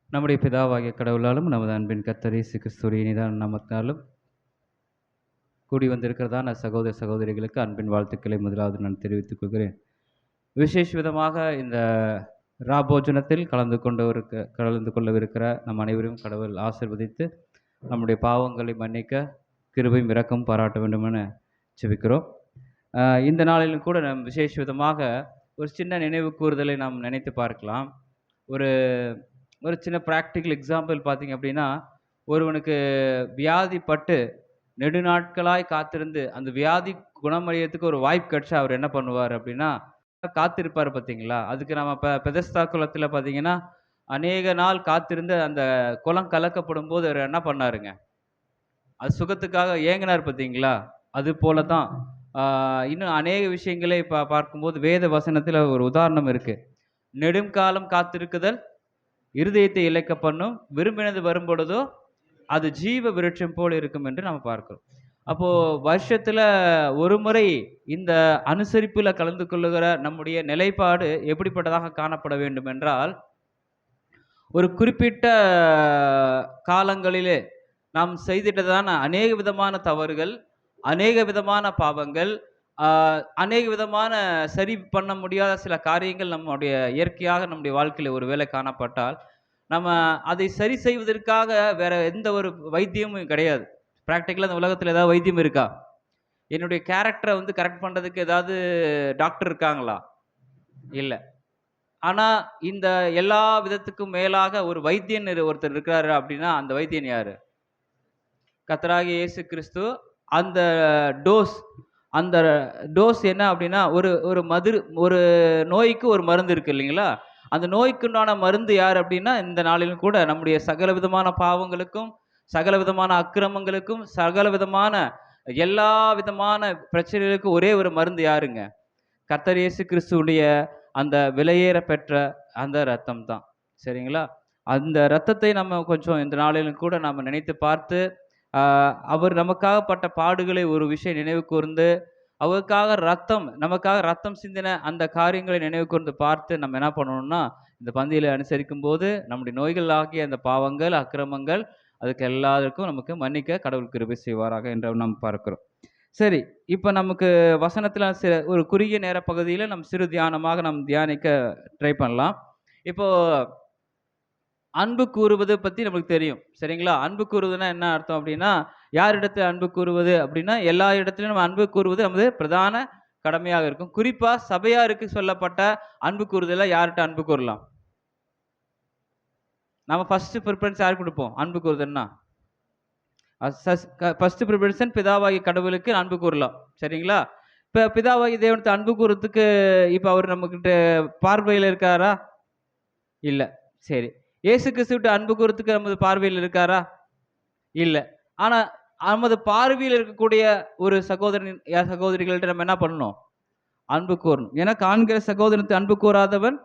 நம்முடைய பிதாவாகிய கடவுளாலும் நமது அன்பின் கர்த்தர் இயேசு கிறிஸ்துவின் இனிதான நாமத்தினாலும் கூடி வந்திருக்கிறதான சகோதர சகோதரிகளுக்கு அன்பின் வாழ்த்துக்களை முதலாவது நான் தெரிவித்துக் கொள்கிறேன். விசேஷ விதமாக இந்த ராபோஜனத்தில் கலந்து கொள்ளவிருக்கிற நம் அனைவரையும் கடவுள் ஆசீர்வதித்து நம்முடைய பாவங்களை மன்னிக்க கிருபையும் இரக்கமும் பாராட்ட வேண்டும் என ஜெபிக்கிறோம். இந்த நாளிலும் கூட நம் விசேஷ விதமாக ஒரு சின்ன நினைவு கூறுதலை நாம் நினைத்து பார்க்கலாம். ஒரு ஒரு சின்ன ப்ராக்டிக்கல் எக்ஸாம்பிள் பார்த்தீங்க அப்படின்னா, ஒருவனுக்கு வியாதிப்பட்டு நெடுநாட்களாய் காத்திருந்து அந்த வியாதி குணமடையறதுக்கு ஒரு வாய்ப்பு கிடைச்சா அவர் என்ன பண்ணுவார் அப்படின்னா, காத்திருப்பார் பார்த்தீங்களா? அதுக்கு நம்ம பெதஸ்தா குளத்தில பார்த்தீங்கன்னா, அநேக நாள் காத்திருந்து அந்த குளம் கலக்கப்படும்போது அவர் என்ன பண்ணாருங்க? அது சுகத்துக்காக ஏங்கினார் பார்த்தீங்களா? அது போல தான் இன்னும் அநேக விஷயங்களை பார்க்கும்போது வேத வசனத்தில ஒரு உதாரணம் இருக்கு. "நெடுங்காலம் காத்திருக்குதல் இருதயத்தை இளைக்க பண்ணும், விரும்பினது வரும்பொழுதோ அது ஜீவ விருட்சம் போல் இருக்கும்" என்று நம்ம பார்க்கிறோம். அப்போ வருஷத்துல ஒரு முறை இந்த அனுசரிப்புல கலந்து கொள்ளுகிற நம்முடைய நிலைப்பாடு எப்படிப்பட்டதாக காணப்பட வேண்டும் என்றால், ஒரு குறிப்பிட்ட காலங்களிலே நாம் செய்திட்டதான அநேக விதமான தவறுகள், அநேக விதமான பாவங்கள், அநேக விதமான சரி பண்ண முடியாத சில காரியங்கள் நம்முடைய இயற்கையாக நம்முடைய வாழ்க்கையில ஒருவேளை காணப்பட்டால், நம்ம அதை சரி செய்வதற்காக வேற எந்த ஒரு வைத்தியமும் கிடையாது. பிராக்டிகலா இந்த உலகத்துல ஏதாவது வைத்தியம் இருக்கா? என்னுடைய கேரக்டர கரெக்ட் பண்றதுக்கு ஏதாவது டாக்டர் இருக்காங்களா? இல்ல. ஆனா, இந்த எல்லா விதத்துக்கும் மேலாக ஒரு வைத்தியன் ஒருத்தர் இருக்கிறாரு அப்படின்னா, அந்த வைத்தியன் யாரு? கர்த்தராகிய இயேசு கிறிஸ்து. அந்த டோஸ் அந்த டோஸ் என்ன அப்படின்னா, ஒரு ஒரு ஒரு நோய்க்கு ஒரு மருந்து இருக்கு இல்லைங்களா? அந்த நோய்க்குண்டான மருந்து யார் அப்படின்னா, இந்த நாளிலும் கூட நம்முடைய சகல விதமான பாவங்களுக்கும், சகல விதமான அக்கிரமங்களுக்கும், சகல விதமான எல்லா விதமான பிரச்சனைகளுக்கும் ஒரே ஒரு மருந்து யாருங்க? கர்த்தர் இயேசு கிறிஸ்துவுடைய அந்த விலையேற பெற்ற அந்த இரத்தம் தான். சரிங்களா? அந்த இரத்தத்தை நம்ம கொஞ்சம் இந்த நாளிலும் கூட நாம நினைத்து பார்த்து, ஆ அவர் நமக்காக பட்ட பாடுகளை ஒரு விஷயம் நினைவு கூர்ந்து, அவருக்காக நமக்காக ரத்தம் சிந்தின அந்த காரியங்களை நினைவு கூர்ந்து பார்த்து நம்ம என்ன பண்ணணும்னா, இந்த பந்தியில அனுசரிக்கும்போது நம்முடைய நோய்கள் ஆகிய அந்த பாவங்கள், அக்கிரமங்கள் அதுக்கு எல்லாருக்கும் நமக்கு மன்னிக்க கடவுள் கிருபை செய்வாராக என்று நாம் பார்க்கிறோம். சரி, இப்ப நமக்கு வசனத்துல ஒரு குறுகிய நேர பகுதியில சிறு தியானமாக தியானிக்க ட்ரை பண்ணலாம். இப்போ அன்பு கூறுவது பத்தி நமக்கு தெரியும். சரிங்களா? அன்பு கூறுவதுன்னா என்ன அர்த்தம் அப்டின்னா, யாரிடத்தில் அன்பு கூறுவது அப்டின்னா, எல்லா இடத்திலும் நம்ம அன்பு கூறுவது நமது பிரதான கடமையாக இருக்கும். குறிப்பா சபையாருக்கு சொல்லப்பட்ட அன்பு கூறுதல்ல யார்ட்ட அன்பு கூறலாம்? நம்ம ஃபர்ஸ்ட் பிரிஃபரன்ஸ் யாருக்கு குடுப்போம்? அன்பு கூறுதல்னா? ஃபர்ஸ்ட் பிரிஃபரன்ஸ் பிதாவாகிய கடவுளுக்கு அன்பு கூறலாம். சரிங்களா? இப்ப பிதாவாகிய தேவனுக்கு அன்பு கூறதுக்கு இப்ப அவர் நம்மகிட்ட பார்வையில இருக்காரா? இல்ல. சரி. இயேசு கிறிஸ்துவிட்ட அன்பு கூறதுக்கு நமது பார்வையில் இருக்காரா? இல்ல. ஆனா, நமது பார்வையில் இருக்கக்கூடிய ஒரு சகோதரன், சகோதரிகள்ட்ட நம்ம என்ன பண்ணணும்? அன்பு கூறணும். ஏன்னா, காண்கிற சகோதரனுக்கு அன்பு கூறாதவன்,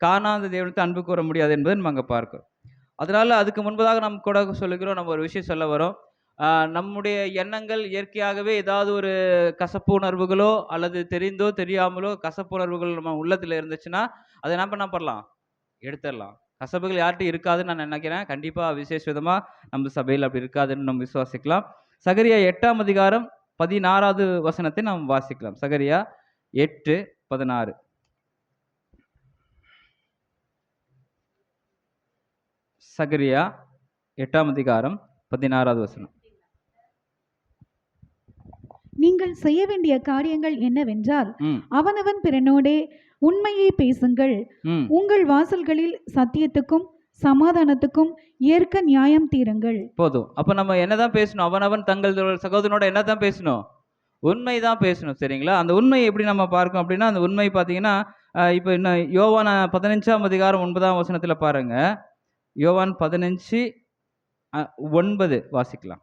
காணாத தேவனுக்கு அன்பு கூற முடியாது என்பதை நம்ம அங்க பார்க்கிறோம். அதனால அதுக்கு முன்பதாக நம்ம கூட சொல்லுகிறோம், நம்ம ஒரு விஷயம் சொல்ல வரோம். நம்முடைய எண்ணங்கள் இயற்கையாகவே ஏதாவது ஒரு கசப்பு உணர்வுகளோ, அல்லது தெரிந்தோ, தெரியாமலோ கசப்பு உணர்வுகள் நம்ம உள்ளத்துல இருந்துச்சுன்னா, அத என்ன பண்ணலாம்? எடுத்துறலாம். கசப்புகள் யார்ட்டயும் இருக்காதுன்னு நான் நினைக்கிறேன். கண்டிப்பா விசேஷ விதமா நம்ம சபையில அப்படி இருக்காதுன்னு நம்ம விசுவாசிக்கலாம். சகரியா 8ஆம் அதிகாரம் 16வது வசனத்தை நாம் வாசிக்கலாம். சகரியா 8:16. சகரியா 8ஆம் அதிகாரம் 16வது வசனம். நீங்கள் செய்ய வேண்டிய காரியங்கள் என்னவென்றால், அவனவன் பிறனோடே உண்மையை பேசுங்கள். உங்கள் வாசல்களில் சத்தியத்துக்கும் சமாதானத்துக்கும் ஏற்க நியாயம் தீருங்கள். போதும். அப்ப நம்ம என்னதான் பேசணும்? அவனவன் தங்கள் சகோதரனோட என்னதான் பேசணும்? உண்மைதான் பேசணும். சரிங்களா? அந்த உண்மையை எப்படி நம்ம பார்க்கணும் அப்படின்னா, அந்த உண்மை பார்த்தீங்கன்னா, இப்ப இன்னும் யோவான் 15ஆம் அதிகாரம் 9ஆம் வசனத்துல பாருங்க. யோவான் 15:9 வாசிக்கலாம்.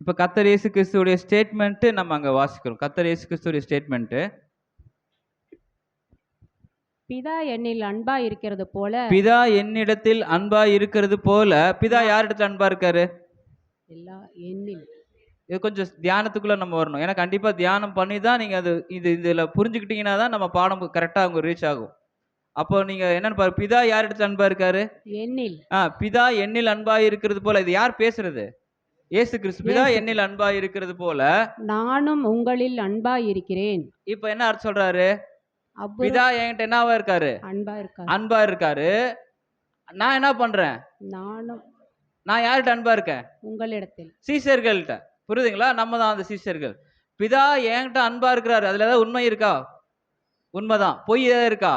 இப்ப கர்த்தர் இயேசு கிறிஸ்துவுடைய ஸ்டேட்மெண்ட் நம்ம அங்க வாசிக்கிறோம். கர்த்தர் இயேசு கிறிஸ்துவுடைய ஸ்டேட்மெண்ட், பிதா என்னில் அன்பா இருக்கிறது போல, பிதா என்னிடத்தில் அன்பா இருக்கிறது போல, பிதா யாரிடத்தில் அன்பா இருக்காரு? எல்லா என்னில். இது கொஞ்சம் தியானத்துக்குள்ள நம்ம வரணும். ஏன்னா கண்டிப்பா தியானம் பண்ணி தான் நீங்க இதுல புரிஞ்சுக்கிட்டீங்கன்னா தான் நம்ம பாடம் கரெக்டா அங்க ரீச் ஆகும். அப்போ நீங்க என்னன்னு பாரு, பிதா யாரிடத்துல அன்பா இருக்காரு? என்னில். பிதா என்னில் அன்பா இருக்கிறது போல, இது யார் பேசுறது? இயேசு கிறிஸ்து. பிதா இயேசு. என்னில் அன்பா இருக்கிறது போல. நானும் உங்களில் அன்பாய் இருக்கிறேன். இப்ப என்ன அர்த்தம் சொல்றாரு? அப்புறம் பிதா என்கிட்ட என்னவா இருக்காரு? அன்பா இருக்கார். அன்பா இருக்காரு. நான் என்ன பண்றேன்? நானும் நான் யார்கிட்ட அன்பா இருக்கேன்? உங்களிடத்தில். சீஷர்கள்ட்ட. புரியுதுங்களா? நம்ம தான் அந்த சீஷர்கள். பிதா என்கிட்ட அன்பா இருக்கிறாரு. அதுல ஏதாவது உண்மை இருக்கா? உண்மைதான். பொய் ஏதாவது இருக்கா?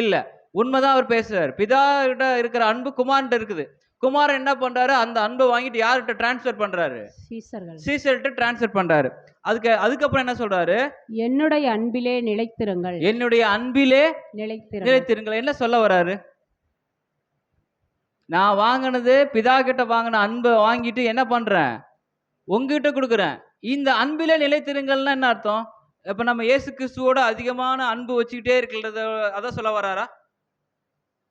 இல்ல. உண்மைதான் அவர் பேசுறாரு. பிதா கிட்ட இருக்கிற அன்பு குமாரன்ட்ட இருக்குது. குமாரன் என்ன பண்றாரு? அந்த அன்பை வாங்கிட்டு யார்கிட்ட டிரான்ஸ்ஃபர் பண்றாரு? சீசர்கள். சீஷர்கிட்ட டிரான்ஸ்ஃபர் பண்றாரு. அதுக்கப்புறம் என்ன சொல்றாரு? என்னுடைய அன்பிலே நிலைத்திருங்கள். என்னுடைய அன்பிலே நிலைத்திருங்கள். நிலைத்திருங்கள். என்ன சொல்ல வராரு? நான் வாங்கினது, பிதா கிட்ட வாங்கின அன்பை வாங்கிட்டு என்ன பண்றேன்? உங்ககிட்ட கொடுக்குறேன். இந்த அன்பிலே நிலைத்திருங்கள்னா என்ன அர்த்தம்? இப்ப நம்ம இயேசு கிறிஸ்துவோட அதிகமான அன்பு வச்சுக்கிட்டே இருக்கிறத அதான் சொல்ல வராரா?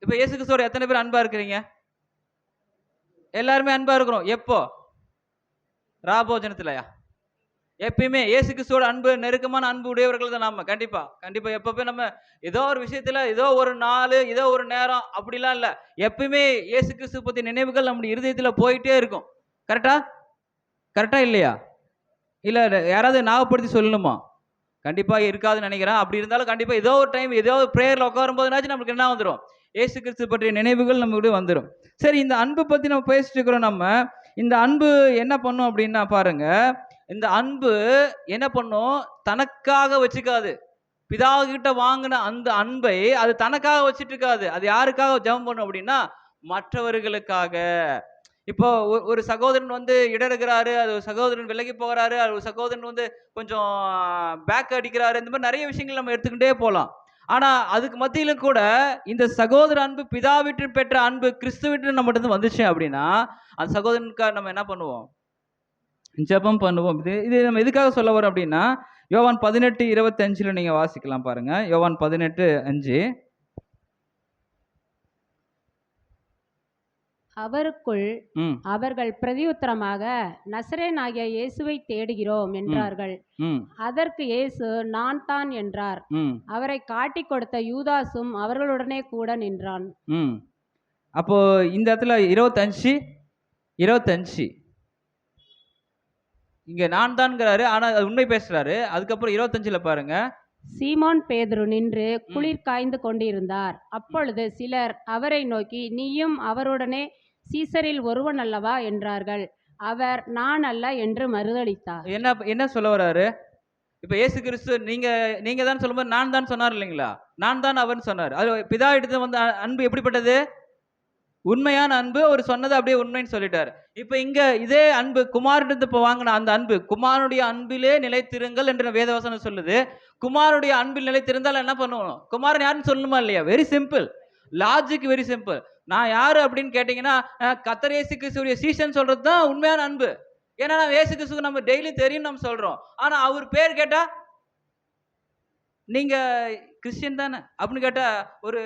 இப்ப இயேசு கிறிஸ்துவோட எத்தனை பேர் அன்பா இருக்கிறீங்க? எல்லாருமே அன்பா இருக்கிறோம். எப்போ? ராபோஜனத்திலயா? எப்பயுமே இயேசு கிறிஸ்துவோட அன்பு, நெருக்கமான அன்பு உடையவர்கள் தான் நாம. கண்டிப்பா கண்டிப்பா. எப்பவுமே நம்ம ஏதோ ஒரு விஷயத்துல, ஏதோ ஒரு நாள், ஏதோ ஒரு நேரம் அப்படிலாம் இல்ல. எப்பயுமே இயேசு கிறிஸ்து பத்தி நினைவுகள் நம்முடைய இருதயத்துல போயிட்டே இருக்கும். கரெக்டா? கரெக்டா இல்லையா? இல்ல யாராவது ஞாபகப்படுத்தி சொல்லணுமா? கண்டிப்பா இருக்காதுன்னு நினைக்கிறேன். அப்படி இருந்தாலும் கண்டிப்பா ஏதோ ஒரு டைம், ஏதோ ஒரு பிரேயர்ல உட்காரும் போதுனாச்சும் நமக்கு என்ன வந்துரும்? இயேசு கிறிஸ்து பற்றிய நினைவுகள் நம்ம கூட வந்துரும். சரி, இந்த அன்பு பத்தி நம்ம பேசிட்டு இருக்கிறோம். நம்ம இந்த அன்பு என்ன பண்ணும் அப்படின்னா பாருங்க, இந்த அன்பு என்ன பண்ணும்? தனக்காக வச்சுக்காது. பிதா கிட்ட வாங்கின அந்த அன்பை அது தனக்காக வச்சுட்டு இருக்காது. அது யாருக்காக ஜெபம் பண்ணும் அப்படின்னா, மற்றவர்களுக்காக. இப்போ ஒரு சகோதரன் வந்து இடறுகிறாரு, அது ஒரு சகோதரன் விலகி போகிறாரு, அது ஒரு சகோதரன் வந்து கொஞ்சம் பேக் அடிக்கிறாரு. இந்த மாதிரி நிறைய விஷயங்கள் நம்ம எடுத்துக்கிட்டே போலாம். ஆனா அதுக்கு மத்தியில கூட இந்த சகோதர அன்பு, பிதாவிட்டு பெற்ற அன்பு கிறிஸ்துவிட்டு நம்மகிட்ட இருந்து வந்துச்சு அப்படின்னா, அந்த சகோதரனுக்காக நம்ம என்ன பண்ணுவோம்? ஜெபம் பண்ணுவோம். இது இது நம்ம எதுக்காக சொல்ல வரோம் அப்படின்னா, யோவான் 18:25 நீங்க வாசிக்கலாம் பாருங்க. யோவான் 18:5. அவருக்குள் ம். அவர்கள் பிரதியுத்தரமாக, நசரேயனாகிய இயேசுவை தேடுகிறோம் என்றார்கள். ம். அதற்கு இயேசு, நான் தான் என்றார். ம். அவரை காட்டிக் கொடுத்த யூதாசும் அவர்களுடனே கூட நின்றான். ம். அப்போ இந்த இடத்துல 25 இங்க நான் தான்ங்கிறாரு. ஆனா அது உண்மை பேசுறாரு. அதுக்கப்புறம் 25ல பாருங்க. சீமோன் பேதுரு நின்று ம். குளிர் காய்ந்து கொண்டிருந்தார். அப்பொழுது சிலர் அவரை நோக்கி, நீயும் அவருடனே சீசரில் ஒருவன் அல்லவா என்றார்கள். அவர், நான் அல்ல என்று மறுதலித்தார். என்ன என்ன சொல்ல வராரு? இப்ப இயேசு கிறிஸ்து நீங்க தான் சொல்லும்போது நான் தான் சொன்னார் இல்லைங்களா? நான் தான் அவர்ன்னு சொன்னார். அது பிதா எடுத்து வந்த அன்பு எப்படிப்பட்டது? உண்மையான அன்பு. அவர் சொன்னது அப்படியே உண்மைன்னு சொல்லிட்டாரு. இப்ப இங்க இதே அன்பு குமாரனிடத்து இப்ப வாங்கின அந்த அன்பு, குமாரனுடைய அன்பிலே நிலைத்திருங்கள் என்று வேதவசனம் சொல்லுது. குமாரனுடைய அன்பில் நிலைத்திருந்தால் என்ன பண்ணுவோம்? குமாரன் யாருன்னு சொல்லணுமா இல்லையா? Very simple. Logic very simple. நான் யாரு அப்படின்னு கேட்டீங்கன்னா, கர்த்தர் இயேசு கிறிஸ்துவுடைய சீஷன் சொல்றது தான் உண்மையான அன்பு. ஏன்னா இயேசு கிறிஸ்துவுக்கு நம்ம டெய்லி தெரியும் நம்ம சொல்றோம். ஆனா அவர் பேர் கேட்டா, நீங்க கிறிஸ்டியன் தானே அப்படின்னு கேட்டா, ஒரு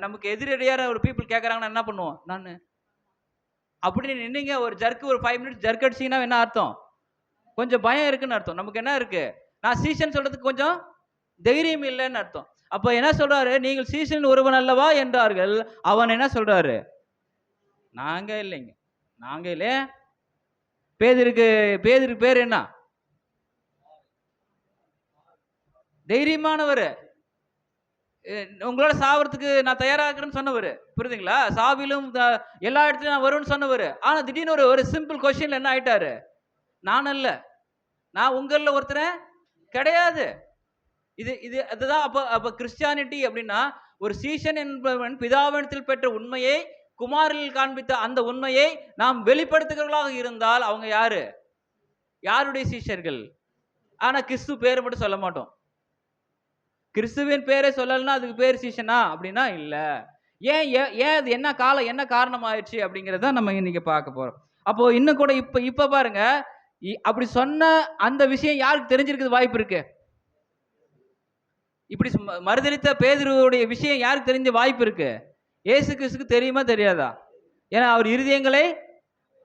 நமக்கு எதிரடியான ஒரு பீப்புள் கேட்கறாங்கன்னா என்ன பண்ணுவோம்? நானு அப்படின்னு நின்னீங்க ஒரு ஜர்க்கு, ஒரு 5 மினிட்ஸ் ஜர்க் அடிச்சீங்கன்னா என்ன அர்த்தம்? கொஞ்சம் பயம் இருக்குன்னு அர்த்தம். நமக்கு என்ன இருக்கு? நான் சீஷன் சொல்றதுக்கு கொஞ்சம் தைரியம் இல்லைன்னு அர்த்தம். அப்ப என்ன சொல்றாரு? நீங்கள் சீஷன் ஒருவன் அல்லவா என்றார்கள். அவன் என்ன சொல்றாரு? நாங்க இல்லைங்க. நாங்க இல்ல. பேதுருக்கு பேர் என்ன? தைரியமானவரு. உங்களோட சாவறதுக்கு நான் தயாரா இருக்கிறேன்னு சொன்னவரு. புரியுதுங்களா? சாவிலும் எல்லா இடத்துலயும் நான் வருவேன்னு சொன்னவரு. ஆனா திடீர்னு ஒரு சிம்பிள் கொஸ்டின்ல என்ன ஆயிட்டாரு? நான் அல்ல. நான் உங்கள ஒருத்தரன் கிடையாது. அதுதான் அப்ப கிறிஸ்டியானிட்டி அப்படின்னா, ஒரு சீஷன் என்பவன் பிதாவினிடத்தில் பெற்ற உண்மையை குமாரனில் காண்பித்த அந்த உண்மையை நாம் வெளிப்படுத்துகிறவர்களாக இருந்தால் அவங்க யாரு? யாருடைய சீஷர்கள்? ஆனா கிறிஸ்து பேரை மட்டும் சொல்ல மாட்டோம். கிறிஸ்துவின் பேரை சொல்லலன்னா அதுக்கு பேர் சீஷனா அப்படின்னா இல்ல. ஏன் அது என்ன காலம், என்ன காரணம் ஆயிடுச்சு அப்படிங்கறத நம்ம இன்னைக்கு பார்க்க போறோம். அப்போ இன்னும் கூட இப்ப பாருங்க, அப்படி சொன்ன அந்த விஷயம் யாருக்கு தெரிஞ்சிருக்கிறது வாய்ப்பு இருக்கு? இப்படி மறுதலித்த பேதுருவுடைய விஷயம் யாருக்கு தெரிஞ்ச வாய்ப்பு இருக்கு? இயேசு கிறிஸ்துக்கு தெரியுமா தெரியாதா? ஏன்னா அவர் இருதயங்களை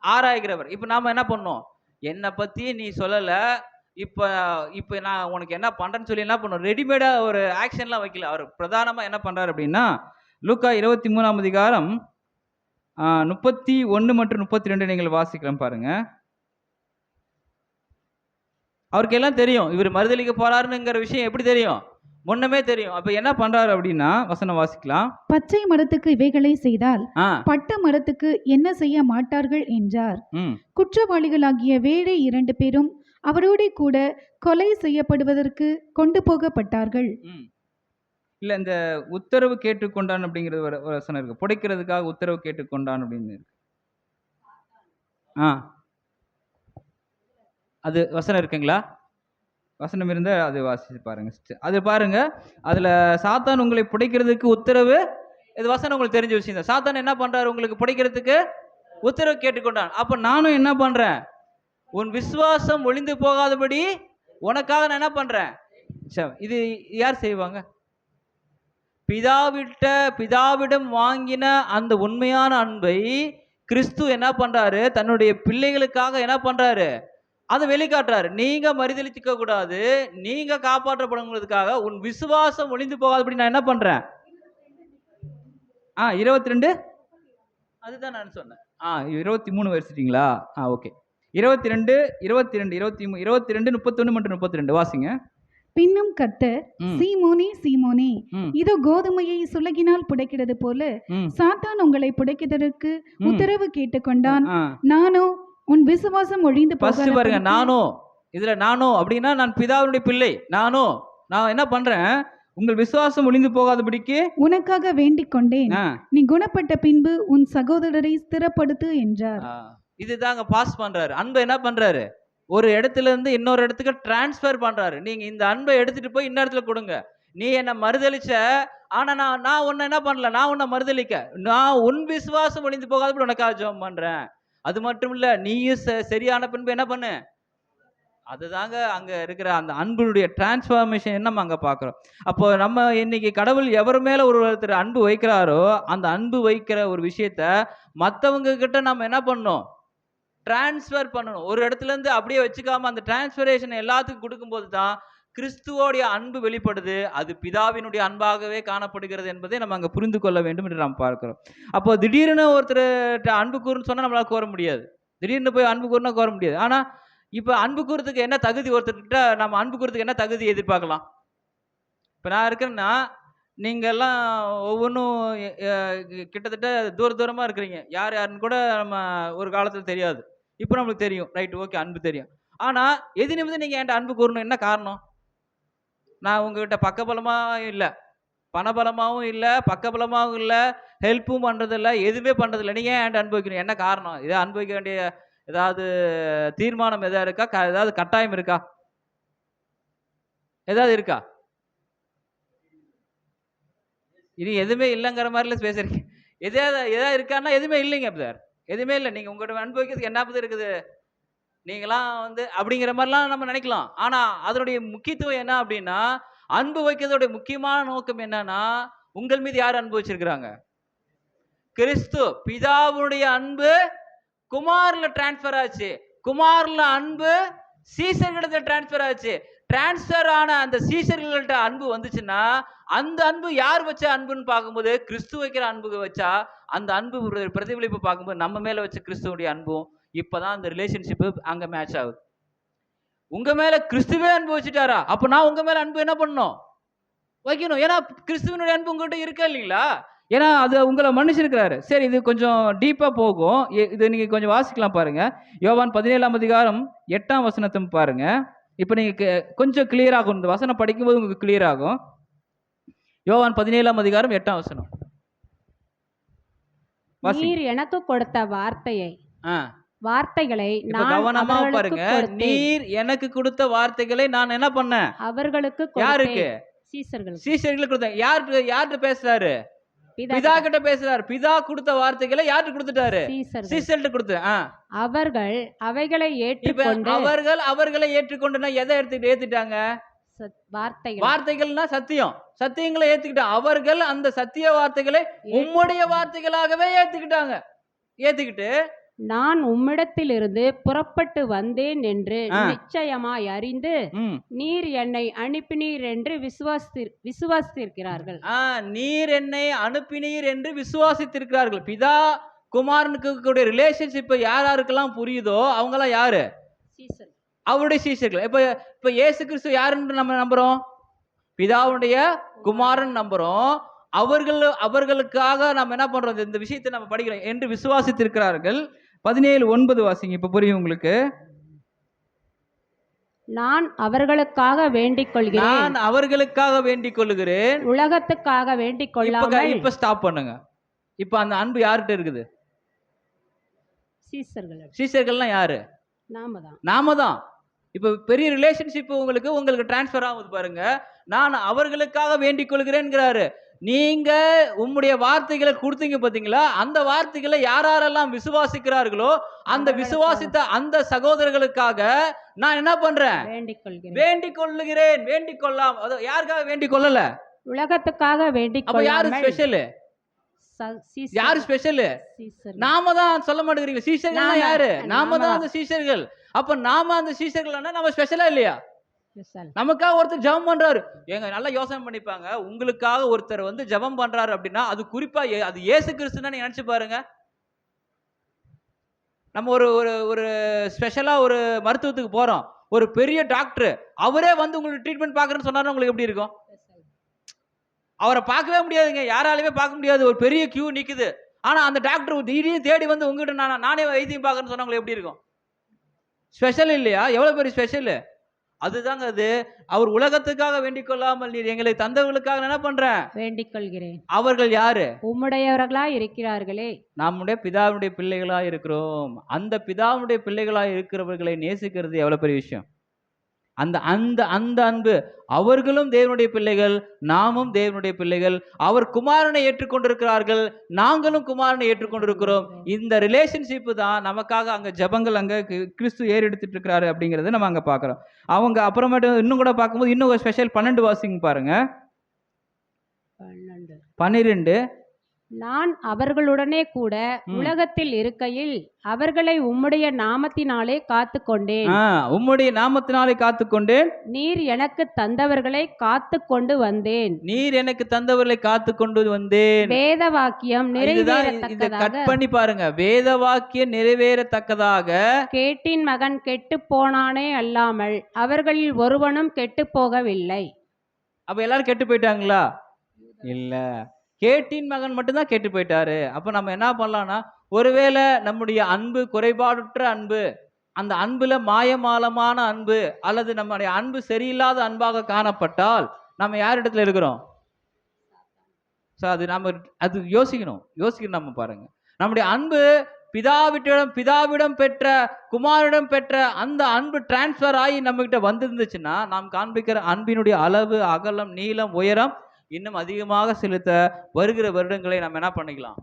ஆராய்கிறவர். இப்ப நாம என்ன பண்ணோம்? என்னை பத்தி நீ சொல்லல, இப்ப இப்ப நான் உனக்கு என்ன பண்றேன்னு சொல்லி என்ன பண்ணோம்? ரெடிமேடா ஒரு ஆக்ஷன்லாம் வைக்கல. அவர் பிரதானமா என்ன பண்றாரு அப்படின்னா, லூக்கா 23ஆம் அதிகாரம் 31 மற்றும் 32 நீங்கள் வாசிக்கலாம் பாருங்க. அவருக்கு எல்லாம் தெரியும், இவர் மறுதலிக்க போறாருங்கிற விஷயம் எப்படி தெரியும்? முன்னமே தெரியும். அப்ப என்ன பண்றாரு அப்படின்னா, வசனம் வாசிக்கலாம். பச்சை மரத்துக்கு இவைகளை செய்தால் பட்ட மரத்துக்கு என்ன செய்ய மாட்டார்கள் என்றார். குற்றவாளிகளாகிய வேறே 2 பேரும் அவரோட கூட கொலை செய்யப்படுவதற்கு கொண்டு போகப்பட்டார்கள். இல்ல, இந்த உத்தரவு கேட்டுக்கொண்டான் அப்படிங்கிறது ஒரு வசனம் இருக்கு. புடைக்கிறதுக்காக உத்தரவு கேட்டுக்கொண்டான் அப்படின்னு இருக்கு. அது வசனம் இருக்குங்களா? வசனம் இருந்தா அது வாசிச்சு பாருங்க. அது பாருங்க, அதுல சாத்தான் உங்களை புடைக்கிறதுக்கு உத்தரவு, இது வசனம் உங்களுக்கு தெரிஞ்ச விஷயம் தான். சாத்தான் என்ன பண்றாரு? உங்களுக்கு புடைக்கிறதுக்கு உத்தரவு கேட்டுக்கொண்டான். அப்ப நானும் என்ன பண்றேன்? உன் விசுவாசம் ஒளிந்து போகாதபடி உனக்காக நான் என்ன பண்றேன்? இது யார் செய்வாங்க? பிதாவிடம் வாங்கின அந்த உண்மையான அன்பை கிறிஸ்து என்ன பண்றாரு? தன்னுடைய பிள்ளைகளுக்காக என்ன பண்றாரு? அதை வெளிக்காட்டுறாரு. நீங்க மறுதலிச்சுக்க கூடாது, நீங்க காப்பாற்றப்படுங்கிறதுக்காக உன் விசுவாசம் ஒளிந்து போகாதபடி நான் என்ன பண்றேன்? 22 அதுதான் நான் சொன்னேன். 23 வச்சிட்டீங்களா? ஓகே. 22, 22, 23, 22, 31 மற்றும் 32 வாசிங்க. பின்னும் கர்த்தர், சீமோனே சீமோனே, இதோ கோதுமையை சுலகினால் புடைக்கிறது போல சாத்தான் உங்களை புடைக்கிறதற்கு உத்தரவு கேட்டுக்கொண்டான். நானோ உன் விசுவாசம் ஒழிந்து போகாதபடி. பாருங்க, நானோ அப்படின்னா நான் பிதாவுடைய பிள்ளை. நான் என்ன பண்றேன்? உங்கள் விசுவாசம் ஒழிந்து போகாதபடிக்கு உனக்காக வேண்டிக் கொண்டேன். நீ குணப்பட்ட பின்பு உன் சகோதரரை ஸ்திரப்படுத்து என்றார். இதுதாங்க பாஸ் பண்றாரு. அன்பை என்ன பண்றாரு? ஒரு இடத்துல இருந்து இன்னொரு இடத்துக்கு டிரான்ஸ்ஃபர் பண்றாரு. நீங்க இந்த அன்பை எடுத்துட்டு போய் இன்னொரு இடத்துல கொடுங்க. நீ என்ன மறுதலிச்ச, ஆனா நான் உன்னை என்ன பண்ணல, நான் உன்னை மறுதலிக்க, நான் உன் விசுவாசம் ஒழிந்து போகாதபடி உனக்காக ஜெபம் பண்றேன். அது மட்டும் இல்ல, நீயும் சரியான பின்பு என்ன பண்ணு. அதுதாங்க அங்க இருக்கிற அந்த அன்புடைய டிரான்ஸ்ஃபார்மேஷன் நம்ம அங்க பாக்குறோம். அப்போ நம்ம இன்னைக்கு கடவுள் எவர் மேல ஒருத்தர் அன்பு வைக்கிறாரோ, அந்த அன்பு வைக்கிற ஒரு விஷயத்த மற்றவங்க கிட்ட நம்ம என்ன பண்ணணும்? டிரான்ஸ்ஃபர் பண்ணணும். ஒரு இடத்துல இருந்து அப்படியே வச்சுக்காம அந்த டிரான்ஸ்ஃபரேஷன் எல்லாத்துக்கும் கொடுக்கும்போது தான் கிறிஸ்துவோடைய அன்பு வெளிப்படுது. அது பிதாவினுடைய அன்பாகவே காணப்படுகிறது என்பதை நம்ம அங்க புரிந்து கொள்ள வேண்டும் என்று நாம் பார்க்கிறோம். அப்போ திடீர்னு ஒருத்தர் அன்பு கூறுன்னு சொன்னா நம்மளால கோர முடியாது. திடீர்னு போய் அன்பு கூறுனா கோர முடியாது. ஆனா இப்ப அன்பு கூறதுக்கு என்ன தகுதி? ஒருத்தர்கிட்ட நம்ம அன்பு கூறதுக்கு என்ன தகுதி எதிர்பார்க்கலாம்? இப்ப நான் இருக்கேன்னா, நீங்க எல்லாம் ஒவ்வொன்றும் கிட்டத்தட்ட தூரமா இருக்கிறீங்க. யாருன்னு கூட நம்ம ஒரு காலத்துல தெரியாது. இப்போ நம்மளுக்கு தெரியும். ரைட், ஓகே, அன்பு தெரியும். ஆனா எது நிமித்தம் நீங்க என்கிட்ட அன்பு கூறணும்? என்ன காரணம்? நான் உங்ககிட்ட பக்கபலமா இல்ல, பணபலமாவும் இல்ல, பக்கபலமாவும் இல்ல, ஹெல்ப்பும் பண்றது இல்ல, எதுவுமே பண்றது இல்லை. நீங்க என்கிட்ட அன்பு வைக்கணும். என்ன காரணம்? இதை அன்பு வைக்க வேண்டிய ஏதாவது தீர்மானம் எதாவது இருக்கா? ஏதாவது கட்டாயம் இருக்கா? ஏதாவது இருக்கா? இது எதுவுமே இல்லைங்கிற மாதிரில பேசுறீங்க. எதாவது இருக்கான்னா எதுவுமே இல்லைங்க சார். எதுவுமே இல்லை. நீங்க உங்கள்கிட்ட அன்பு வைக்கிறதுக்கு என்ன இருக்குது? நீங்களாம் அப்படிங்கிற மாதிரிலாம் நம்ம நினைக்கலாம். ஆனா அதனுடைய முக்கியத்துவம் என்ன அப்படின்னா, அன்பு வைக்கிறதோட முக்கியமான நோக்கம் என்னன்னா, உங்கள் மீது யார் அன்பு வச்சிருக்கிறாங்க? கிறிஸ்து. பிதாவுடைய அன்பு குமார்ல டிரான்ஸ்பர் ஆச்சு. குமார்ல அன்பு சீசர்கள்ட்ட டிரான்ஸ்பர் ஆச்சு. டிரான்ஸ்பர் ஆன அந்த சீசர்கள்ட்ட அன்பு வந்துச்சுன்னா, அந்த அன்பு யார் வச்ச அன்புன்னு பார்க்கும்போது, கிறிஸ்து வைக்கிற அன்பு வச்சா அந்த அன்பு பிரதிபலிப்பு பார்க்கும்போது நம்ம மேல வச்ச கிறிஸ்துவோடைய அன்பும் இப்பதான் அந்த ரிலேஷன்ஷிப் அங்க மேட்ச் ஆகுது. உங்க மேல கிறிஸ்துவே அன்பு வச்சுட்டாரா? அப்ப நான் உங்க மேல அன்பு என்ன பண்ணணும்? வைக்கணும். ஏன்னா கிறிஸ்துவனுடைய அன்பு உங்ககிட்ட இருக்கா இல்லைங்களா? ஏன்னா அது உங்களை மன்னிச்சிருக்கிறாரு. சரி, இது கொஞ்சம் டீப்பா போகும். இது நீங்க கொஞ்சம் வாசிக்கலாம் பாருங்க. யோவான் 17ஆம் அதிகாரம் 8ஆம் வசனத்தை பாருங்க. இப்ப நீங்க கொஞ்சம் கிளியர் ஆகும். இந்த வசனம் படிக்கும்போது உங்களுக்கு கிளியர் ஆகும். யோவான் 17ஆம் அதிகாரம் 8ஆம் வசனம். நீர் எனக்கு கொடுத்த வார்த்தைகளை நான் கவனமா பாருங்க. நீர் எனக்கு கொடுத்த வார்த்தைகளை நான் என்ன பண்ணேன்? அவர்களுக்கு. யாருக்கு? சீசர்களுக்கு கொடுத்தேன். யார்கிட்ட பேசுறாரு? பிதா கிட்ட பேசுறாரு. பிதா கொடுத்த வார்த்தைகளை யாருக்கு கொடுத்துட்டாரு? சீசர்கிட்ட கொடுத்தேன். அவர்கள் அவைகளை ஏற்றுக்கொண்டு எதை ஏத்துட்டாங்க? வார்த்தைகள்னா சத்தியங்களை ஏத்துக்கிட்டாங்க. அவர்கள் அந்த சத்திய வார்த்தைகளை உம்முடைய வார்த்தைகளாகவே ஏத்துக்கிட்டாங்க. ஏத்துக்கிட்டு நான் உம்மிடத்திலிருந்து புறப்பட்டு வந்தேன் என்று ஆ. நிச்சயமாய் அறிந்து ம். நீர் என்னை அனுப்பினீர் என்று விசுவாசித்திருக்கிறார்கள். நீர் என்னை அனுப்பினீர் என்று விசுவாசித்திருக்கிறார்கள். பிதா குமாரனுக்கு கூடிய ரிலேஷன்ஷிப் யார் யாருக்கெல்லாம் புரியுதோ அவங்கெல்லாம் யாரு? சீசர். அவருடைய சீஷர்கள். இப்ப இயேசு கிறிஸ்து யாருன்னு நம்ம நம்புறோம்? பிதாவுடைய குமாரன் நம்புறோம். அவர்களுக்காக நம்ம என்ன பண்றோம்? இந்த விஷயத்தை நம்ம படிக்கிறோம் என்று விசுவாசித்திருக்கிறார்கள். 17:9 வாசிங்க, இப்ப புரியும் உங்களுக்கு. நான் அவர்களுக்காக வேண்டிக் கொள்கிறேன், நான் அவர்களுக்காக வேண்டிக் கொள்ளுகிறேன், உலகத்துக்காக வேண்டிக் கொள்ளாமல். இப்ப ஸ்டாப் பண்ணுங்க. இப்ப அந்த அன்பு யார்கிட்ட இருக்குது? சீசர்கள். சீஷர்கள்லாம் யாரு? நாம தான். இப்ப பெரிய ரிலேஷன்ஷிப் உங்களுக்கு டிரான்ஸ்ஃபர் ஆகுது பாருங்க. நான் அவர்களுக்காக வேண்டிக் கொள்கிறேன்ங்கிறாரு. நீங்க உம்முடைய வார்த்தைகளை கொடுத்தீங்க பாத்தீங்களா? அந்த வார்த்தைகளை யாரெல்லாம் விசுவாசிக்கிறார்களோ அந்த விசுவாசித்த அந்த சகோதரர்களுக்காக நான் என்ன பண்றேன்? வேண்டிக் கொள்ளுகிறேன். வேண்டிக் கொள்ளாம யாருக்காக வேண்டிக் கொள்ளல? உலகத்துக்காக வேண்டிக் அப்ப யாரு ஸ்பெஷல்? யாரு ஸ்பெஷல்? நாம தான். சொல்ல மாட்டேங்கிறீங்க. சீஷர்கள் யாரு? நாம தான் அந்த சீஷர்கள். அப்ப நாம அந்த சீஷர்கள் நம்ம ஸ்பெஷலா இல்லையா? நமக்காக ஒருத்தர் ஜெபம் பண்றாரு. ஏங்க நல்லா யோசனை பண்ணிப்பாங்க. உங்களுக்காக ஒருத்தர் ஜெபம் பண்றாரு அப்படின்னா அது குறிப்பா அது இயேசு கிறிஸ்துன்னு நீங்க நினைச்சு பாருங்க. நம்ம ஒரு ஒரு ஸ்பெஷலா ஒரு மருத்துவத்துக்கு போறோம். ஒரு பெரிய டாக்டர் அவரே உங்களுக்கு ட்ரீட்மெண்ட் பாக்குறேன்னு சொன்னாரு, உங்களுக்கு எப்படி இருக்கும்? அவரை பார்க்கவே முடியாதுங்க. யாராலுமே பார்க்க முடியாது. ஒரு பெரிய கியூ நிக்குது. ஆனா அந்த டாக்டர் திடீர்னு தேடி உங்ககிட்ட நானே வைத்தியம் பார்க்கறேன்னு சொன்னா உங்களுக்கு எப்படி இருக்கும்? ஸ்பெஷல் இல்லையா? எவ்வளவு பெரிய ஸ்பெஷல் அதுதாங்க அது. அவர் உலகத்துக்காக வேண்டிக் கொள்ளாமல் நீர் எங்களை தந்தவர்களுக்காக என்ன பண்றேன்? வேண்டிக் கொள்கிறேன். அவர்கள் யாரு? உம்முடையவர்களா இருக்கிறார்களே. நம்முடைய பிதாவுடைய பிள்ளைகளா இருக்கிறோம். அந்த பிதாவுடைய பிள்ளைகளா இருக்கிறவர்களை நேசிக்கிறது எவ்வளவு பெரிய விஷயம். அந்த அந்த அந்த அன்பு. அவர்களும் தேவனுடைய பிள்ளைகள், நாமும் தேவனுடைய பிள்ளைகள். அவர் குமாரனை ஏற்றுக்கொண்டிருக்கிறார்கள், நாங்களும் குமாரனை ஏற்றுக்கொண்டிருக்கிறோம். இந்த ரிலேஷன்ஷிப் தான் நமக்காக அங்க ஜபங்கள் அங்க கிறிஸ்து ஏறெடுத்துட்டு இருக்கிறாரு அப்படிங்கறத நம்ம அங்க பாக்குறோம். அவங்க அப்புறமேட்டு இன்னும் கூட பார்க்கும்போது இன்னும் ஒரு ஸ்பெஷல் 12 வாசிங்க பாருங்க. 12 நான் அவர்களுடனே கூட உலகத்தில் இருக்கையில் அவர்களை உம்முடைய நாமத்தினாலே காத்துக்கொண்டேன். உம்முடைய நாமத்தினாலே காத்துக்கொண்டேன். நீர் எனக்கு தந்தவர்களை காத்துக்கொண்டு வந்தேன். நீர் எனக்கு தந்தவர்களை காத்துக்கொண்டு வந்தேன். வேத வாக்கியம் நிறைவேறத்தக்கதாக. கட் பண்ணி பாருங்க. வேத வாக்கியம் நிறைவேறத்தக்கதாக கேட்டின் மகன் கெட்டு போனானே அல்லாமல் அவர்களில் ஒருவனும் கெட்டு போகவில்லை. அப்ப எல்லாரும் கெட்டு போயிட்டாங்களா? இல்ல, கேட்டின் மகன் மட்டும்தான் கெட்டு போயிட்டாரு. அப்ப நம்ம என்ன பண்ணலாம்னா, ஒருவேளை நம்முடைய அன்பு குறைபாடுற்ற அன்பு, அந்த அன்புல மாயமாலமான அன்பு, அல்லது நம்முடைய அன்பு சரியில்லாத அன்பாக காணப்பட்டால் நம்ம யார் இடத்துல இருக்கிறோம்? அது யோசிக்கணும். நம்ம பாருங்க. நம்முடைய அன்பு பிதாவிடம் பெற்ற குமாரிடம் பெற்ற அந்த அன்பு டிரான்ஸ்பர் ஆகி நம்ம கிட்ட வந்திருந்துச்சுன்னா நாம் காண்பிக்கிற அன்பினுடைய அளவு, அகலம், நீளம், உயரம் இன்னும் அதிகமாக செலுத்த வருகிற வருடங்களை நம்ம என்ன பண்ணிக்கலாம்?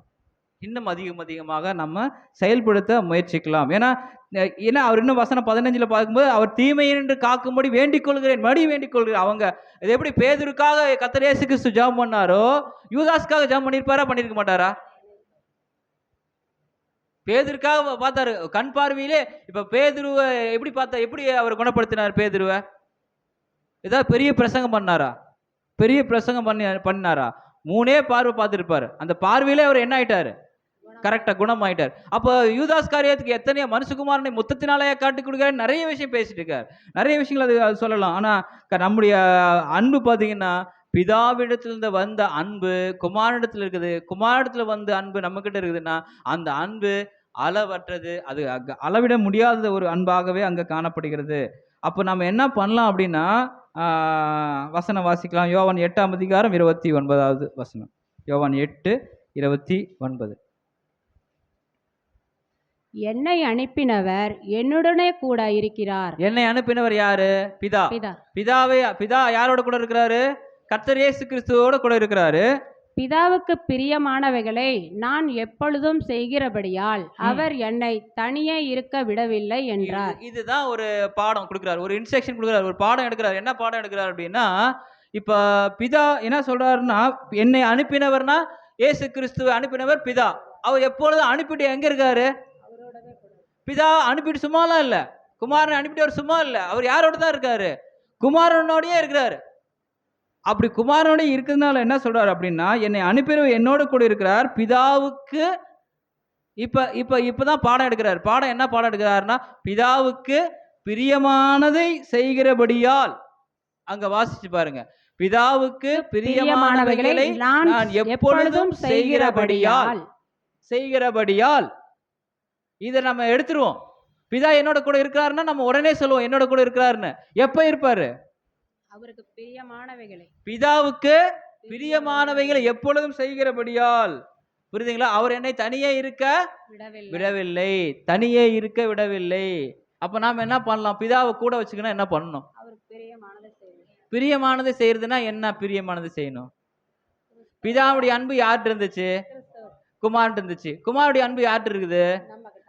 இன்னும் அதிகமாக நம்ம செயல்படுத்த முயற்சிக்கலாம். ஏன்னா அவர் இன்னும் வசனம் 15 பார்க்கும்போது அவர் தீமையினின்று காக்கும்படி வேண்டிக் கொள்கிறேன், வேண்டிக் கொள்கிறேன். அவங்க இது எப்படி பேதுருக்காக கர்த்தர் இயேசு கிறிஸ்து ஜெபம் பண்ணாரோ, யூதாஸ்க்காக ஜெபம் பண்ணிருப்பாரா? பண்ணிருக்க மாட்டாரா? பேதுருக்காக பார்த்தாரு. கண் பார்வையிலே இப்ப பேதுருவை எப்படி பார்த்தா, எப்படி அவர் குணப்படுத்தினார்? பேதுருவை ஏதாவது பெரிய பிரசங்கம் பண்ணாரா? பெரிய பிரசங்கம் பண்ணாரா? 3 பார்வை பார்த்துருப்பாரு. அந்த பார்வையிலே அவர் என்ன ஆயிட்டாரு? கரெக்டா குணம் ஆயிட்டார். அப்போ யூதாஸ் காரியத்துக்கு எத்தனையோ மனுஷகுமாரனை முத்தத்தினாலேயே காட்டி கொடுக்குறாரு, நிறைய விஷயம் பேசிட்டு இருக்காரு. நிறைய விஷயங்கள் அது சொல்லலாம். ஆனா நம்முடைய அன்பு பார்த்தீங்கன்னா, பிதாவிடத்திலிருந்து வந்த அன்பு குமாரனிடத்தில் இருக்குது. குமாரனிடத்துல வந்த அன்பு நம்ம கிட்ட இருக்குதுன்னா அந்த அன்பு அளவற்றது. அது அளவிட முடியாத ஒரு அன்பாகவே அங்க காணப்படுகிறது. அப்போ நம்ம என்ன பண்ணலாம் அப்படின்னா, வசனம் வாசிக்கலாம். யோவான் 8ஆம் அதிகாரம் 29வது வசனம். யோவான் 8:29. என்னை அனுப்பினவர் என்னுடனே கூட இருக்கிறார். என்னை அனுப்பினவர் யாரு? பிதா. பிதா யாரோட கூட இருக்கிறாரு? கர்த்தர் இயேசு கிறிஸ்துவோட கூட இருக்கிறாரு. பிதாவுக்கு பிரியமானவைகளை நான் எப்பொழுதும் செய்கிறபடியால் அவர் என்னை தனியே இருக்க விடவில்லை என்றார். இதுதான் ஒரு பாடம் கொடுக்கிறார், ஒரு இன்ஸ்ட்ரக்ஷன் கொடுக்கிறார், ஒரு பாடம் எடுக்கிறார். என்ன பாடம் எடுக்கிறார் அப்படின்னா, இப்ப பிதா என்ன சொல்றாருன்னா, என்னை அனுப்பினவர்னா இயேசு கிறிஸ்துவை அனுப்பினவர் பிதா. அவர் எப்பொழுதும் அனுப்பிட்டு எங்க இருக்காரு? பிதா அனுப்பிட்டு சும்மாலாம் இல்லை, குமாரனை அனுப்பிட்டு அவர் சும்மா இல்லை, அவர் யாரோட தான் இருக்காரு? குமாரனோடயே இருக்கிறாரு. அப்படி குமாரனோட இருக்கிறதுனால என்ன சொல்றாரு அப்படின்னா, என்னை அனுப்பியவர் என்னோட கூட இருக்கிறார், பிதாவுக்கு இப்பதான் பாடம் எடுக்கிறார். என்ன பாடம் எடுக்கிறாருன்னா, பிதாவுக்கு பிரியமானதை செய்கிறபடியால். அங்க வாசிச்சு பாருங்க, பிதாவுக்கு பிரியமானவைகளை நான் எப்பொழுதும் செய்கிறபடியால். இதை நம்ம எடுத்துருவோம். பிதா என்னோட கூட இருக்கிறாருன்னா நம்ம உடனே சொல்லுவோம் என்னோட கூட இருக்கிறாருன்னு. எப்ப இருப்பாரு? அவருக்கு பிரியமானவைகளை, பிதாவுக்கு பிரியமானவைகளை எப்பொழுதும் செய்கிறபடியால். புரியுதுங்களா? அவர் என்னை தனியே இருக்க விடவில்லை, தனியே இருக்க விடவில்லை. அப்ப நாம என்ன பண்ணலாம்? பிதாவை கூட வச்சுக்கணும். என்ன பண்ணணும்? அவருக்கு பிரியமானதை செய்யணும். பிரியமானது செய்யறதுன்னா என்ன? பிரியமானது செய்யணும். பிதாவுடைய அன்பு யார்கிட்ட இருந்துச்சு? குமார்கிட்ட இருந்துச்சு. குமாருடைய அன்பு யார்கிட்ட இருக்குது?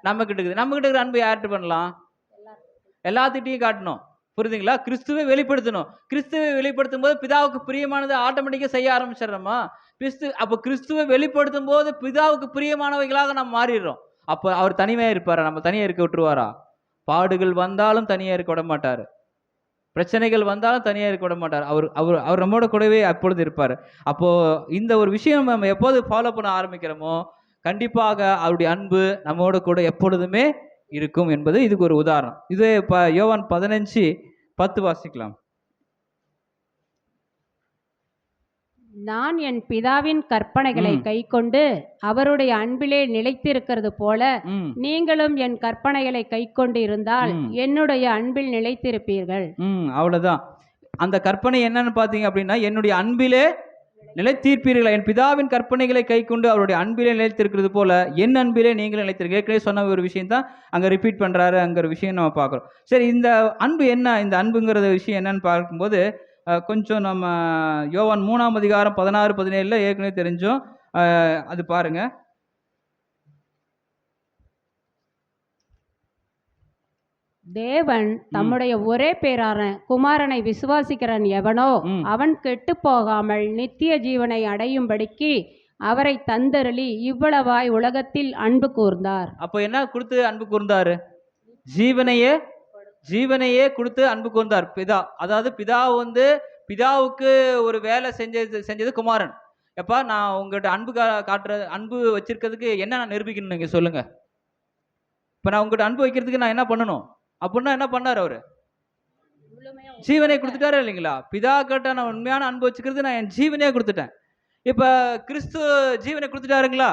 நம்ம கிட்ட இருக்குது. நம்ம கிட்ட இருக்கிற அன்பு யார்கிட்ட பண்ணலாம்? எல்லாத்துக்கிட்டையும் காட்டணும். புரியுதுங்களா? கிறிஸ்துவை வெளிப்படுத்தணும். கிறிஸ்துவை வெளிப்படுத்தும் போது பிதாவுக்கு பிரியமானது ஆட்டோமேட்டிக்கா செய்ய ஆரம்பிச்சிடறோமா? அப்ப கிறிஸ்துவை வெளிப்படுத்தும் போது பிதாவுக்கு பிரியமானவைகளாக நம்ம மாறிடுறோம். அப்ப அவர் தனிமையா இருப்பாரா? நம்ம தனியா இருக்க விட்டுருவாரா? பாடுகள் வந்தாலும் தனியா இருக்க விட மாட்டாரு, பிரச்சனைகள் வந்தாலும் தனியா இருக்க விட மாட்டார். அவர் அவர் அவர் நம்மோட கூடவே அப்பொழுது இருப்பார். அப்போ இந்த ஒரு விஷயம் நம்ம எப்போது ஃபாலோ பண்ண ஆரம்பிக்கிறோமோ கண்டிப்பாக அவருடைய அன்பு நம்மோட கூட எப்பொழுதுமே இருக்கும் என்பது இதுக்கு ஒரு உதாரணம். இதே யோவான் 15:10 வாசிக்கலாம். நான் என் பிதாவின் கற்பனைகளை கைக்கொண்டு அவருடைய அன்பிலே நிலைத்திருக்கிறது போல நீங்களும் என் கற்பனைகளை கைக்கொண்டு இருந்தால் என்னுடைய அன்பில் நிலைத்திருப்பீர்கள். அவ்வளவுதான். அந்த கற்பனை என்னன்னு பாத்தீங்க அப்படின்னா, என்னுடைய அன்பிலே நிலைத்தீர்ப்பீர்கள். என் பிதாவின் கற்பனைகளை கைக்கொண்டு அவருடைய அன்பிலே நிலைத்திருக்கிறது போல என் அன்பிலே நீங்களும் நிலைத்திருக்க. ஏற்கனவே சொன்ன ஒரு விஷயம் தான் அங்க ரிப்பீட் பண்றாரு. அங்க ஒரு விஷயம் நம்ம பார்க்கிறோம். சரி, இந்த அன்பு என்ன? இந்த அன்புங்கிறத விஷயம் என்னன்னு பார்க்கும்போது கொஞ்சம் நம்ம யோவான் 3:16-17 ஏற்கனவே தெரிஞ்சோம். அது பாருங்க. தேவன் தம்முடைய ஒரே பேரான குமாரனை விசுவாசிக்கிறன் எவனோ அவன் கெட்டு போகாமல் நித்திய ஜீவனை அடையும்படிக்கு அவரை தந்தருளி இவ்வளவாய் உலகத்தில் அன்பு கூர்ந்தார். அப்போ என்ன கொடுத்து அன்பு கூர்ந்தாரு? ஜீவனையே கொடுத்து அன்பு கூர்ந்தார் பிதா. அதாவது பிதா பிதாவுக்கு ஒரு வேலை செஞ்சது குமாரன். எப்பா, நான் உங்கள்கிட்ட அன்பு காட்டுற அன்பு வச்சிருக்கிறதுக்கு என்ன நான் நிரூபிக்கணும் நீங்க சொல்லுங்க. இப்ப நான் உங்கள்கிட்ட அன்பு வைக்கிறதுக்கு நான் என்ன பண்ணணும் அப்படின்னா என்ன பண்ணாரு? அவரு ஜீவனை கொடுத்துட்டாரு இல்லைங்களா? பிதா கிட்ட நான் உண்மையான அன்பு வச்சுக்கிறது நான் என் ஜீவனையே கொடுத்துட்டேன். இப்ப கிறிஸ்து ஜீவனை கொடுத்துட்டாருங்களா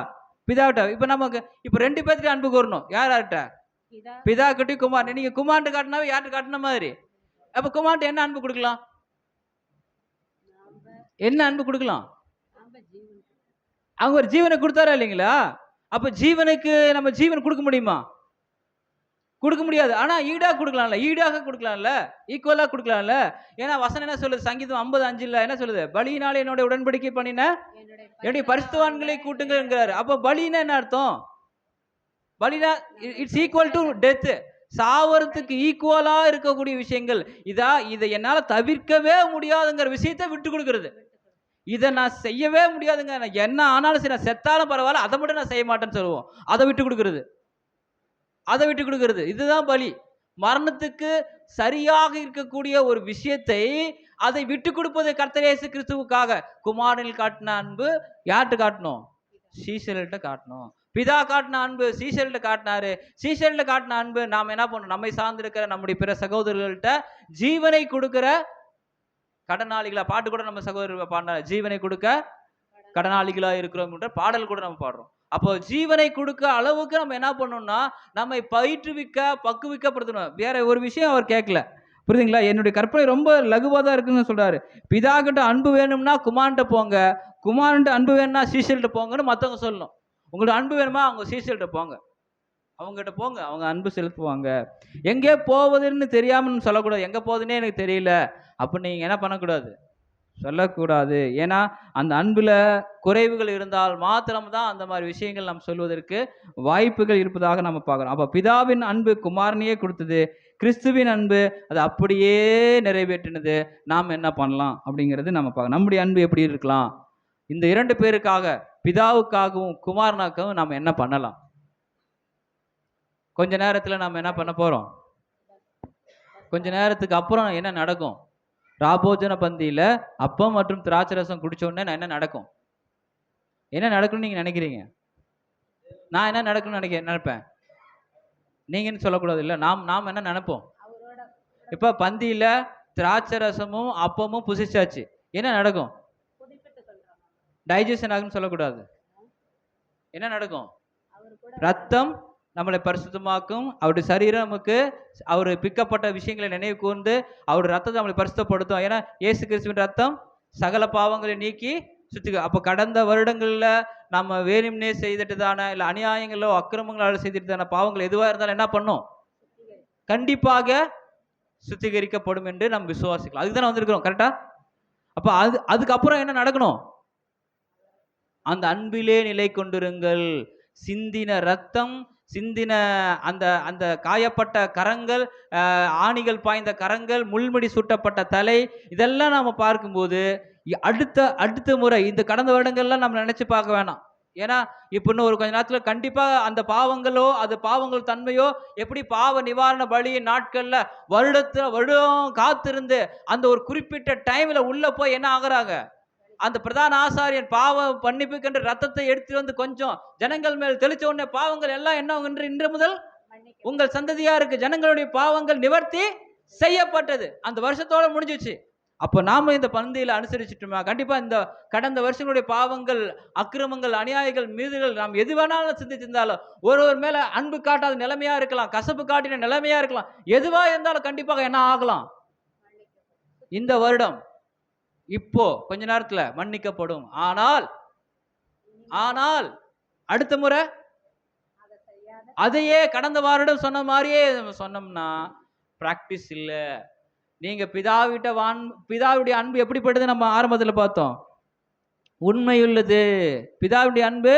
பிதாவிட்ட? இப்ப நமக்கு இப்ப 2 பேர்கிட்ட அன்பு கூறணும். யார்கிட்ட? பிதா கிட்ட, குமார். நீங்க குமார்ட்ட காட்டினாவே யார்கிட்ட காட்டின மாதிரி. அப்ப குமார்ட்ட என்ன அன்பு கொடுக்கலாம்? என்ன அன்பு கொடுக்கலாம்? அவங்க ஒரு ஜீவனை கொடுத்தாரா இல்லைங்களா? அப்ப ஜீவனுக்கு நம்ம ஜீவன் கொடுக்க முடியுமா? கொடுக்க முடியாது. ஆனா ஈடாக கொடுக்கலாம்ல, ஈக்குவலா கொடுக்கலாம்ல. ஏன்னா வசனம் என்ன சொல்லுது? சங்கீதம் 50:5 என்ன சொல்லுது? பலியினாலே என்னோட உடன்படிக்கை பண்ணின என்னுடைய பரிசுத்தவான்களை கூட்டுங்க என்கிறாரு. அப்ப பலினா என்ன அர்த்தம்? பலினா இட்ஸ் ஈக்குவல் டு டெத். சாவறதுக்கு ஈக்குவலா இருக்கக்கூடிய விஷயங்கள். இதை என்னால தவிர்க்கவே முடியாதுங்கிற விஷயத்தை விட்டு கொடுக்கறது. இதை நான் செய்யவே முடியாதுங்க, நான் என்ன ஆனாலும் சரி, நான் செத்தாலும் பரவாயில்ல, அதை மட்டும் நான் செய்ய மாட்டேன்னு சொல்லுவோம். அதை விட்டு கொடுக்கறது இதுதான் பலி. மரணத்துக்கு சரியாக இருக்கக்கூடிய ஒரு விஷயத்தை அதை விட்டு கொடுப்பது கர்த்தர் இயேசு கிறிஸ்துவுக்காக. குமாரனில் காட்டின அன்பு யார்கிட்ட காட்டணும்? சீஷர்கள்ட்ட காட்டணும். பிதா காட்டின அன்பு சீஷர்கள்ட்ட காட்டினாரு. சீஷர்கள்ட்ட காட்டின அன்பு நாம் என்ன பண்ணணும்? நம்மை சார்ந்திருக்கிற நம்முடைய பிற சகோதரர்கள்ட்ட ஜீவனை கொடுக்கிற கடனாளிகளா. பாட்டு கூட நம்ம சகோதரர் பாடினார், ஜீவனை கொடுக்க கடனாளிகளா இருக்கிறோம் பாடல் கூட நம்ம பாடுறோம். அப்போ ஜீவனை கொடுக்க அளவுக்கு நம்ம என்ன பண்ணணும்னா நம்மை பயிற்றுவிக்க பக்குவிக்கப்படுத்தணும். வேற ஒரு விஷயம் அவர் கேட்கல. புரியுதுங்களா? என்னுடைய கற்பனை ரொம்ப லகுவா தான் இருக்குன்னு சொல்றாரு. பிதா கிட்ட அன்பு வேணும்னா குமார்கிட்ட போங்க, குமார்கிட்ட அன்பு வேணும்னா சீஷல்கிட்ட போங்கன்னு மற்றவங்க சொல்லணும். உங்களுக்கு அன்பு வேணுமா அவங்க சீஷல்கிட்ட போங்க, அவங்ககிட்ட போங்க, அவங்க அன்பு செலுத்துவாங்க. எங்கே போவதுன்னு தெரியாமல் சொல்லக்கூடாது. எங்கே போகுதுன்னே எனக்கு தெரியல அப்படின்னு நீங்கள் என்ன பண்ணக்கூடாது? சொல்லக்கூடாது. ஏன்னா அந்த அன்பில் குறைவுகள் இருந்தால் மாத்திரம்தான் அந்த மாதிரி விஷயங்கள் நாம் சொல்வதற்கு வாய்ப்புகள் இருப்பதாக நம்ம பார்க்குறோம். அப்போ பிதாவின் அன்பு குமாரனையே கொடுத்தது, கிறிஸ்துவின் அன்பு அது அப்படியே நிறைவேற்றினது. நாம் என்ன பண்ணலாம் அப்படிங்கிறது நம்ம பார்க்கணும். நம்முடைய அன்பு எப்படி இருக்கலாம்? இந்த 2 பேருக்காக, பிதாவுக்காகவும் குமாரனாகவும் நாம் என்ன பண்ணலாம்? கொஞ்ச நேரத்தில் நம்ம என்ன பண்ண போகிறோம்? கொஞ்ச நேரத்துக்கு அப்புறம் என்ன நடக்கும்? ராபோஜன பந்தியில் அப்பம் மற்றும் திராட்சை ரசம் குடிச்ச உடனே நான் என்ன நடக்கும்? என்ன நடக்கும்னு நீங்கள் நினைக்கிறீங்க? நான் என்ன நடக்கும்னு நினைப்பேன்? நீங்கன்னு சொல்லக்கூடாது இல்லை, நாம் என்ன நினைப்போம்? இப்போ பந்தியில் திராட்சை ரசமும் அப்பமும் புசிச்சாச்சு, என்ன நடக்கும்? டைஜஷன் ஆகுன்னு சொல்லக்கூடாது. என்ன நடக்கும்? ரத்தம் நம்மளை பரிசுத்தமாக்கும். அவருடைய சரீரம் நமக்கு அவர் பிக்கப்பட்ட விஷயங்களை நினைவு கூர்ந்து அவருடைய ரத்தத்தை நம்மளை பரிசுத்தப்படுத்தும். ஏன்னா இயேசு கிறிஸ்துவின் ரத்தம் சகல பாவங்களை நீக்கி சுத்திக்க. அப்போ கடந்த வருடங்களில் நம்ம வேணும்னே செய்துட்டுதான இல்லை அநியாயங்களோ அக்கிரமங்களால் செய்துட்டுதான பாவங்கள் எதுவாக இருந்தாலும் என்ன பண்ணும்? கண்டிப்பாக சுத்திகரிக்கப்படும் என்று நம்ம விசுவாசிக்கலாம். அதுக்கு வந்திருக்கிறோம். கரெக்டா? அப்போ அதுக்கப்புறம் என்ன நடக்கணும்? அந்த அன்பிலே நிலை கொண்டிருங்கள். சிந்தின ரத்தம், சிந்தின அந்த அந்த காயப்பட்ட கரங்கள், ஆணிகள் பாய்ந்த கரங்கள், முள்முடி சூட்டப்பட்ட தலை, இதெல்லாம் நாம் பார்க்கும்போது அடுத்த முறை இந்த கடந்த வருடங்கள்லாம் நம்ம நினைச்சு பார்க்க வேணாம். ஏன்னா இப்போ இன்னும் ஒரு கொஞ்ச நேரத்தில் கண்டிப்பாக அந்த பாவங்களோ அது பாவங்கள் தன்மையோ எப்படி பாவ நிவாரண பலியின் நாட்கள்ல வருடம் காத்திருந்து அந்த ஒரு குறிப்பிட்ட டைம்ல உள்ள போய் என்ன ஆகுறாங்க? அந்த பிரதான ஆசாரியன் பாவ மன்னிப்புக்கென்று ரத்தத்தை எடுத்து வந்து கொஞ்சம் ஜனங்கள் மேல் தெளிச்ச உடனே பாவங்கள் எல்லாம் என்ன இன்று முதல் உங்கள் சந்ததியாருக்கு ஜனங்களுடைய பாவங்கள் நிவர்த்தி செய்யப்பட்டது. அந்த வருஷத்தோட முடிஞ்சிச்சு. அப்போ நாம இந்த பந்தியில் அனுசரிச்சுட்டோமா? கண்டிப்பா இந்த கடந்த வருஷங்களுடைய பாவங்கள், அக்கிரமங்கள், அநியாயங்கள், மீதுகள் நாம் எது வேணாலும் சிந்திச்சிருந்தாலும் ஒருவர் மேல அன்பு காட்டாத நிலைமையா இருக்கலாம், கசப்பு காட்டின நிலைமையா இருக்கலாம், எதுவா இருந்தாலும் கண்டிப்பாக என்ன ஆகலாம்? இந்த வருடம் இப்போ கொஞ்ச நேரத்துல மன்னிக்கப்படும். ஆனால் அடுத்த முறை அதையே கடந்த வருடம் சொன்ன மாதிரியே சொன்னோம்னா பிராக்டிஸ் இல்லை. நீங்க பிதாவுடைய அன்பு எப்படிப்பட்டது? நம்ம ஆரம்பத்தில் பார்த்தோம். உண்மையுள்ளது. பிதாவுடைய அன்பு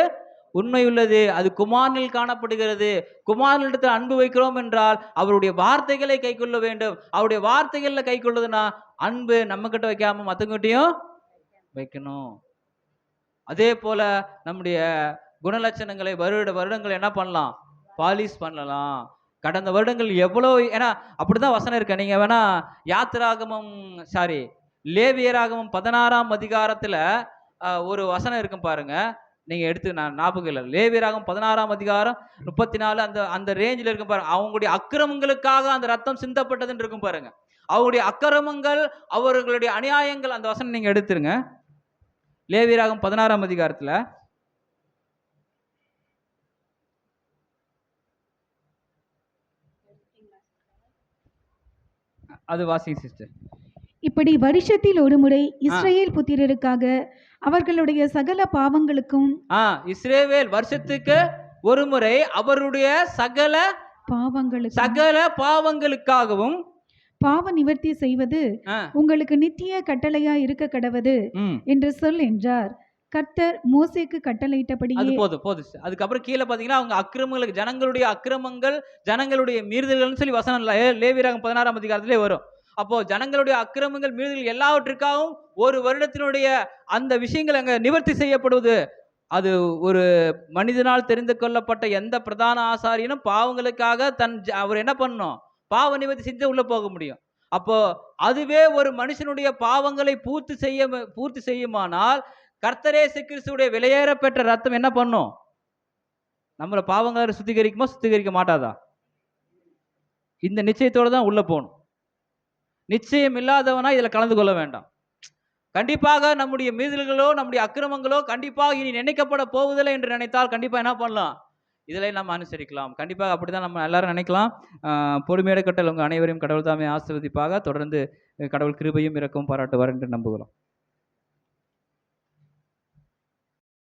உண்மையுள்ளது. அது குமாரனில் காணப்படுகிறது. குமாரனிடத்தில் அன்பு வைக்கிறோம் என்றால் அவருடைய வார்த்தைகளை கை கொள்ள வேண்டும். அவருடைய வார்த்தைகள்ல கை கொள்ளுதுன்னா அன்பு நம்ம கிட்ட வைக்காம மற்றவங்கிட்டையும் வைக்கணும். அதே போல நம்முடைய குணலட்சணங்களை வருடங்கள் என்ன பண்ணலாம்? பாலிஷ் பண்ணலாம். கடந்த வருடங்கள் எவ்வளோ, ஏன்னா அப்படிதான் வசனம் இருக்க. நீங்க வேணா லேவியராகமம் 16ஆம் அதிகாரத்துல ஒரு வசனம் இருக்கும் பாருங்க. நீங்க எடுத்து நான் ஞாபகம் இல்லை. லேவியராகமம் 16ஆம் அதிகாரம் 34 அந்த ரேஞ்சில் இருக்கும் பாருங்க. அவங்களுடைய அக்கிரமங்களுக்காக அந்த ரத்தம் சிந்தப்பட்டதுன்னு இருக்கும் பாருங்க. அவருடைய அக்கிரமங்கள், அவர்களுடைய அநியாயங்கள், அந்த வசனம் நீங்க எடுத்துருங்க. லேவியராகமம் 16ஆம் அதிகாரத்துல அது வாசிங்க சிஸ்டர். இப்படி வருஷத்தில் ஒரு முறை இஸ்ரவேல் புத்திரருக்காக அவர்களுடைய சகல பாவங்களுக்கும் இஸ்ரவேல் வருஷத்துக்கு ஒரு முறை அவருடைய சகல பாவங்களுக்காகவும் பாவ நிவர்த்தி செய்வது உங்களுக்கு நித்திய கட்டளையா இருக்க கடவது என்று சொல் என்றார். கர்த்தர் மோசேக்கு கட்டளையிட்டபடியே. போதும். அதுக்கப்புறம் கீழே பாத்தீங்கன்னா அவங்க அக்கிரமங்களுக்கு, ஜனங்களுடைய அக்கிரமங்கள், ஜனங்களுடைய மீறுதல்கள்னு சொல்லி வசனம் லேவியராகமம் 16ஆம் அதிகாரத்திலே வரும். அப்போ ஜனங்களுடைய அக்கிரமங்கள், மீறுதல் எல்லாவற்றிற்காகவும் ஒரு வருடத்தினுடைய அந்த விஷயங்கள் அங்க நிவர்த்தி செய்யப்படுவது. அது ஒரு மனிதனால் தெரிந்து கொள்ளப்பட்ட எந்த பிரதான ஆசாரியனும் பாவங்களுக்காக அவர் என்ன பண்ணணும்? பாவ நிவர்த்தி செஞ்சு உள்ள போக முடியும். அப்போ அதுவே ஒரு மனுஷனுடைய பாவங்களை பூர்த்தி செய்யுமானால் கர்த்தரே கிறிஸ்துவுடைய விலையேற பெற்ற ரத்தம் என்ன பண்ணும்? நம்மள பாவங்களை சுத்திகரிக்க மாட்டாதா? இந்த நிச்சயத்தோடு தான் உள்ள போகணும். நிச்சயம் இல்லாதவனா இதுல கலந்து கொள்ள வேண்டாம். கண்டிப்பாக நம்முடைய மீறல்களோ நம்முடைய அக்கிரமங்களோ கண்டிப்பாக இனி நினைக்கப்பட போவதில்லை என்று நினைத்தால் கண்டிப்பா என்ன பண்ணலாம்? இதில் நம்ம அனுசரிக்கலாம். கண்டிப்பாக அப்படிதான் நம்ம எல்லாரும் நினைக்கலாம். பொறுமையோட கட்டல் உங்க அனைவரையும் கடவுள் தாமே ஆசீர்வதிப்பாக. தொடர்ந்து கடவுள் கிருபையும் இரக்கமும் பாராட்டுவார் என்று நம்புகிறோம்.